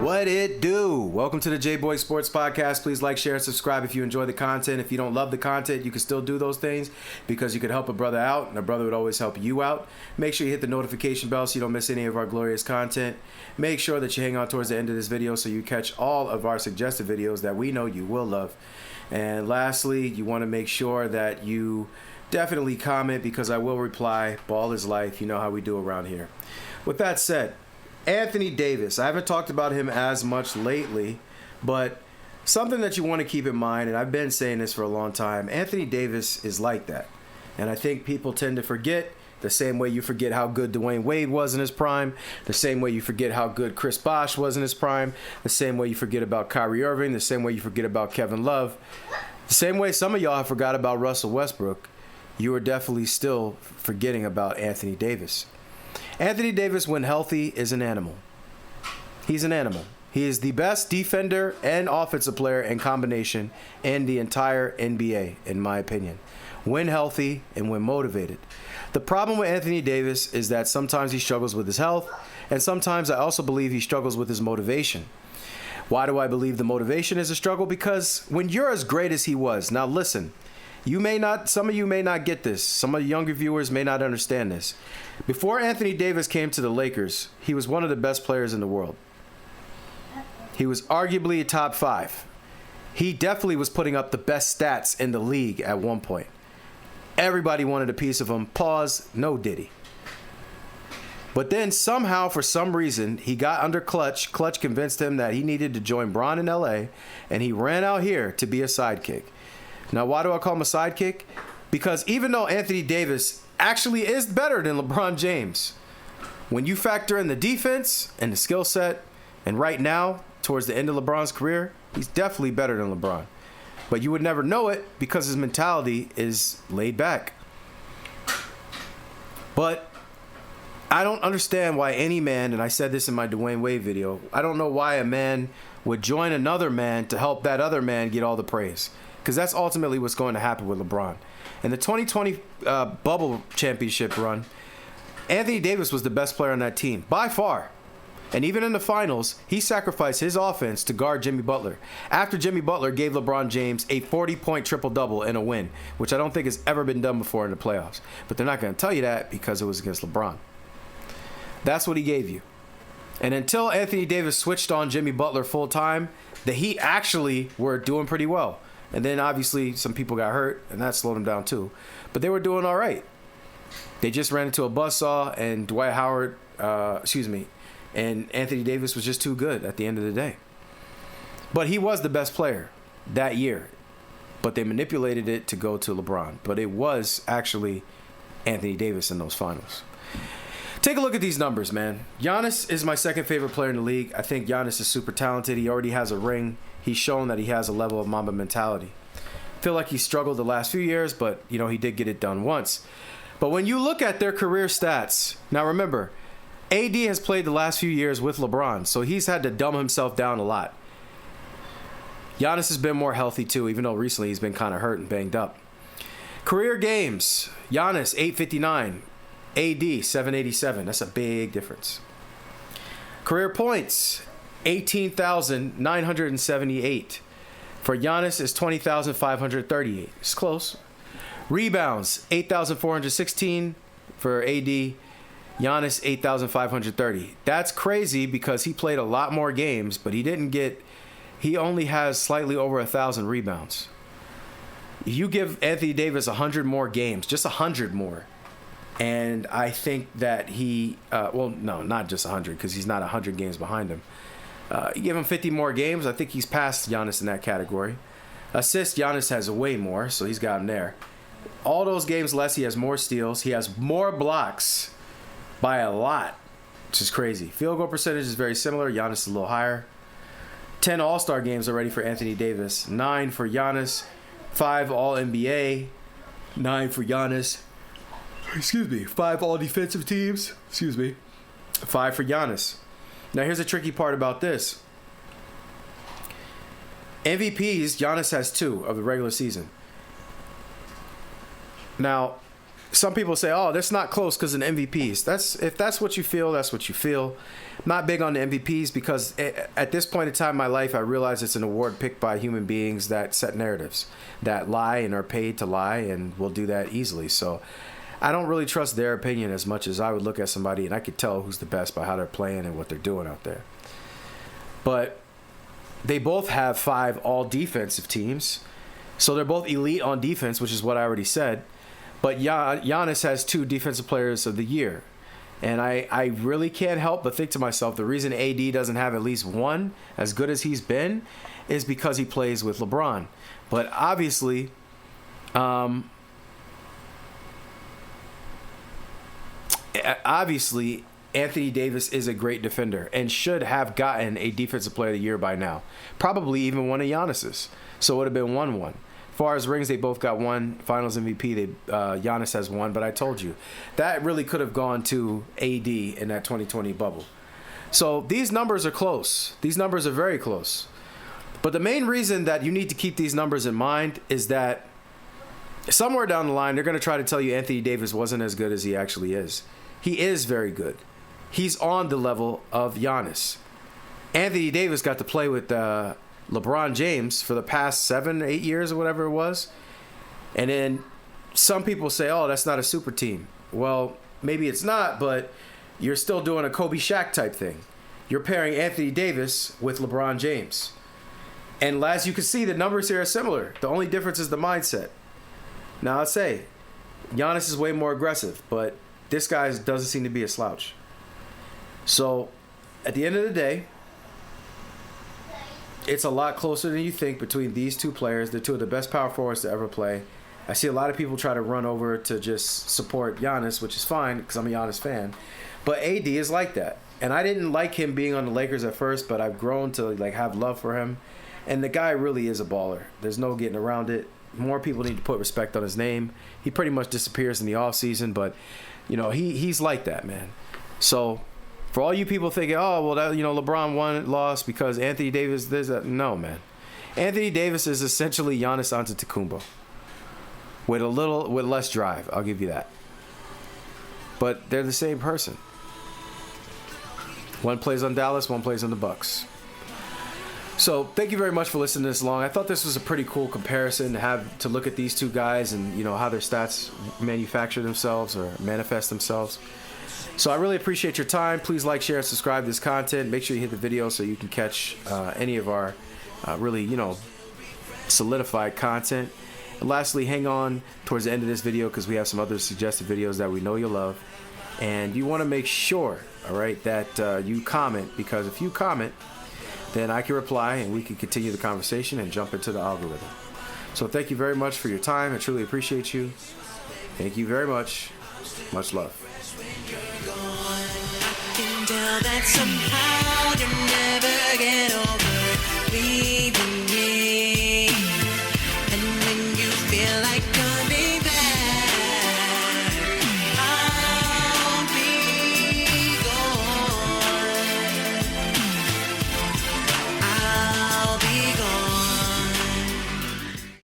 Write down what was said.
What it do? Welcome to the J-Boy Sports Podcast. Please like, share, and subscribe if you enjoy the content. If you don't love the content, you can still do those things because you could help a brother out, and a brother would always help you out. Make sure you hit the notification bell so you don't miss any of our glorious content. Make sure that you hang on towards the end of this video so you catch all of our suggested videos that we know you will love. And lastly, you want to make sure that you definitely comment because I will reply. Ball is life. You know how we do around here. With that said, Anthony Davis. I haven't talked about him as much lately, but something that you want to keep in mind, and I've been saying this for a long time, Anthony Davis is like that. And I think people tend to forget the same way you forget how good Dwayne Wade was in his prime, the same way you forget how good Chris Bosh was in his prime, the same way you forget about Kyrie Irving, the same way you forget about Kevin Love, the same way some of y'all have forgot about Russell Westbrook. You are definitely still forgetting about Anthony Davis. Anthony Davis, when healthy, is an animal. He's an animal. He is the best defender and offensive player in combination in the entire NBA, in my opinion, when healthy and when motivated. The problem with Anthony Davis is that sometimes he struggles with his health, and sometimes I also believe he struggles with his motivation. Why do I believe the motivation is a struggle? Because when you're as great as he was, now listen, some of you may not get this. Some of the younger viewers may not understand this. Before Anthony Davis came to the Lakers, he was one of the best players in the world. He was arguably a top 5. He definitely was putting up the best stats in the league at one point. Everybody wanted a piece of him. Pause. No Diddy. But then somehow, for some reason, he got under Clutch. Clutch convinced him that he needed to join Bron in LA, and he ran out here to be a sidekick. Now, why do I call him a sidekick? Because even though Anthony Davis actually is better than LeBron James, when you factor in the defense and the skill set, and right now, towards the end of LeBron's career, he's definitely better than LeBron. But you would never know it because his mentality is laid back. But I don't understand why any man, and I said this in my Dwayne Wade video, I don't know why a man would join another man to help that other man get all the praise. Because that's ultimately what's going to happen with LeBron. In the 2020 bubble championship run, Anthony Davis was the best player on that team, by far. And even in the finals, he sacrificed his offense to guard Jimmy Butler. After Jimmy Butler gave LeBron James a 40-point triple-double in a win, which I don't think has ever been done before in the playoffs. But they're not going to tell you that because it was against LeBron. That's what he gave you. And until Anthony Davis switched on Jimmy Butler full-time, the Heat actually were doing pretty well. And then obviously some people got hurt, and that slowed them down too. But they were doing all right. They just ran into a buzzsaw, and Dwight Howard, and Anthony Davis was just too good at the end of the day. But he was the best player that year. But they manipulated it to go to LeBron. But it was actually Anthony Davis in those finals. Take a look at these numbers, man. Giannis is my second favorite player in the league. I think Giannis is super talented. He already has a ring. He's shown that he has a level of Mamba mentality. I feel like he struggled the last few years, but, he did get it done once. But when you look at their career stats, now remember, AD has played the last few years with LeBron, so he's had to dumb himself down a lot. Giannis has been more healthy too, even though recently he's been kind of hurt and banged up. Career games, Giannis, 859. AD, 787. That's a big difference. Career points, 18,978. For Giannis, it's 20,538. It's close. Rebounds, 8,416 for AD. Giannis, 8,530. That's crazy because he played a lot more games, but he only has slightly over 1,000 rebounds. You give Anthony Davis 100 more games, just 100 more. And I think that not just 100 because he's not 100 games behind him. You give him 50 more games, I think he's past Giannis in that category. Assists, Giannis has way more, so he's got him there. All those games less, he has more steals. He has more blocks by a lot, which is crazy. Field goal percentage is very similar. Giannis is a little higher. 10 All-Star games already for Anthony Davis. 9 for Giannis. 5 All-NBA. 9 for Giannis. 5 all-defensive teams. 5 for Giannis. Now, here's the tricky part about this. MVPs, Giannis has 2 of the regular season. Now, some people say, "Oh, that's not close because of the MVPs." If that's what you feel, that's what you feel. I'm not big on the MVPs because at this point in time in my life, I realize it's an award picked by human beings that set narratives, that lie and are paid to lie, and will do that easily. So I don't really trust their opinion as much as I would look at somebody and I could tell who's the best by how they're playing and what they're doing out there. But they both have 5 all-defensive teams, so they're both elite on defense, which is what I already said. But Giannis has 2 Defensive Players of the Year. And I really can't help but think to myself, the reason AD doesn't have at least one as good as he's been is because he plays with LeBron. But obviously, Anthony Davis is a great defender and should have gotten a Defensive Player of the Year by now. Probably even one of Giannis's. So it would have been 1-1. As far as rings, they both got 1. Finals MVP, Giannis has 1. But I told you, that really could have gone to AD in that 2020 bubble. So these numbers are close. These numbers are very close. But the main reason that you need to keep these numbers in mind is that somewhere down the line, they're going to try to tell you Anthony Davis wasn't as good as he actually is. He is very good. He's on the level of Giannis. Anthony Davis got to play with LeBron James for the past 7, 8 years or whatever it was. And then some people say, oh, that's not a super team. Well, maybe it's not, but you're still doing a Kobe Shaq type thing. You're pairing Anthony Davis with LeBron James. And as you can see, the numbers here are similar. The only difference is the mindset. Now, I'll say, Giannis is way more aggressive, but this guy doesn't seem to be a slouch. So, at the end of the day, it's a lot closer than you think between these 2 players. They're 2 of the best power forwards to ever play. I see a lot of people try to run over to just support Giannis, which is fine because I'm a Giannis fan. But AD is like that. And I didn't like him being on the Lakers at first, but I've grown to have love for him. And the guy really is a baller. There's no getting around it. More people need to put respect on his name. He pretty much disappears in the offseason, but he's like that, man. So for all you people thinking, oh, well, that, LeBron lost because Anthony Davis, no, man. Anthony Davis is essentially Giannis Antetokounmpo with less drive. I'll give you that. But they're the same person. One plays on Dallas, one plays on the Bucks. So thank you very much for listening to this long. I thought this was a pretty cool comparison to look at these 2 guys and how their stats manufacture themselves or manifest themselves. So I really appreciate your time. Please like, share, and subscribe to this content. Make sure you hit the video so you can catch any of our really, solidified content. And lastly, hang on towards the end of this video because we have some other suggested videos that we know you'll love. And you want to make sure, all right, that you comment, because if you comment, then I can reply and we can continue the conversation and jump into the algorithm. So thank you very much for your time. I truly appreciate you. Thank you very much. Much love. That somehow you never get over leaving